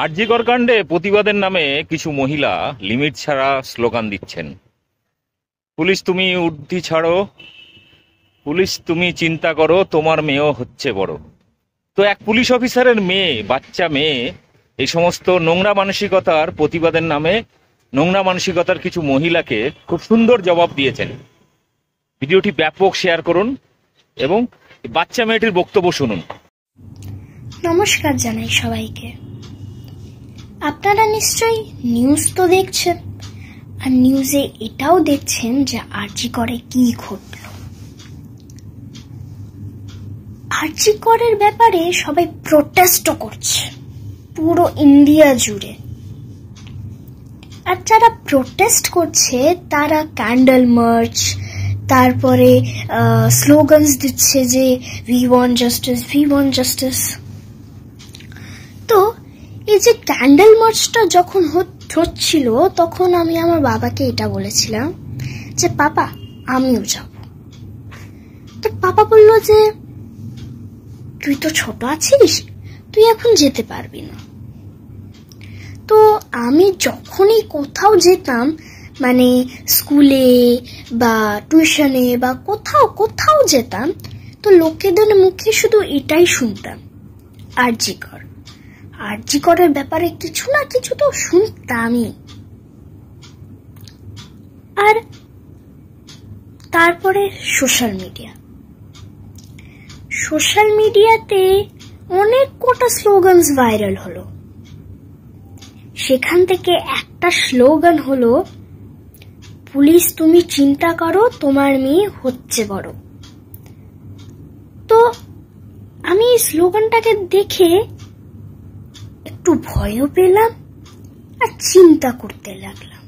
আরজিকর কাণ্ডে প্রতিবাদের নামে কিছু মহিলা লিমিট ছাড়া স্লোগান দিচ্ছেন। পুলিশ তুমি উর্দি ছাড়ো, পুলিশ তুমি চিন্তা করো, তোমার মেয়েও হচ্ছে বড়। তো এক পুলিশ অফিসারের মেয়ে, বাচ্চা মেয়ে, এই সমস্ত নোংরা মানসিকতার প্রতিবাদের নামে নোংরা মানসিকতার কিছু মহিলাকে খুব সুন্দর জবাব দিয়েছেন। ভিডিওটি ব্যাপক শেয়ার করুন এবং বাচ্চা মেয়েটির বক্তব্য শুনুন। নমস্কার জানাই সবাইকে। আপনারা নিশ্চয়ই নিউজ তো দেখছেন, আর নিউজে এটাও দেখছেন যে আরজিকরে কি ঘটল। আরজিকরের ব্যাপারে সবাই প্রোটেস্টও করছে পুরো ইন্ডিয়া জুড়ে। আর যারা প্রোটেস্ট করছে তারা ক্যান্ডেল মার্চ, তারপরে স্লোগানস দিচ্ছে যে we want justice, we want justice. তো এই যে ক্যান্ডেল মার্চটা যখন হচ্ছিল তখন আমি আমার বাবাকে এটা বলেছিলাম যে পাপা আমিও যাব। তো পাপা বলল যে তুই তো ছোট আছিস, তুই এখন যেতে পারবি না। তো আমি যখনই কোথাও যেতাম, মানে স্কুলে বা টিউশনে বা কোথাও যেতাম, তো লোকেদের মুখে শুধু এটাই শুনতাম, আরজিকরের ব্যাপারে কিছু না কিছু তো শুনতামই। আর তারপরে সোশ্যাল মিডিয়াতে অনেক কটা স্লোগানস ভাইরাল হলো। সেখান থেকে একটা স্লোগান হলো পুলিশ তুমি চিন্তা করো, তোমার মেয়ে হচ্ছে বড়। তো আমি এই স্লোগানটাকে দেখে একটু ভয়ও পেলাম আর চিন্তা করতে লাগলাম।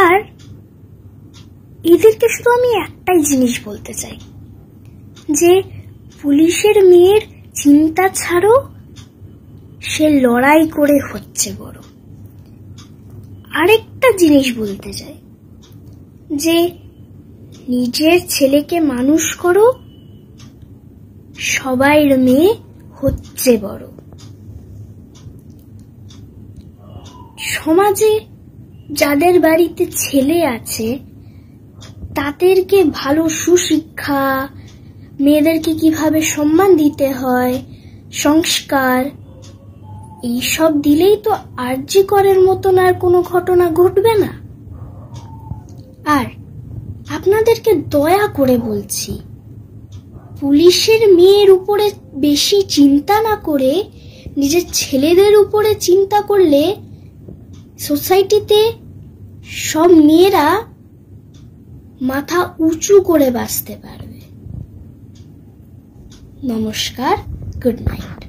আর এদেরকে শুধু আমি একটাই জিনিস বলতে চাই যে পুলিশের মেয়ের চিন্তা ছাড়ো, সে লড়াই করে হচ্ছে বড়। আরেকটা জিনিস বলতে চাই যে নিজের ছেলেকে মানুষ করো, সবাইর মেয়ে হচ্ছে বড়। সমাজে যাদের বাড়িতে ছেলে আছে তাদেরকে ভালো সুশিক্ষা, মেয়েদেরকে কিভাবে সম্মান দিতে হয়, সংস্কার, এইসব দিলেই তো আরজিকরের মতন আর কোনো ঘটনা ঘটবে না। আর আপনাদেরকে দয়া করে বলছি, পুলিশের মেয়ের উপরে বেশি চিন্তা না করে নিজের ছেলেদের উপরে চিন্তা করলে সোসাইটিতে সব মেয়েরা মাথা উঁচু করে বাঁচতে পারবে। নমস্কার, গুড নাইট।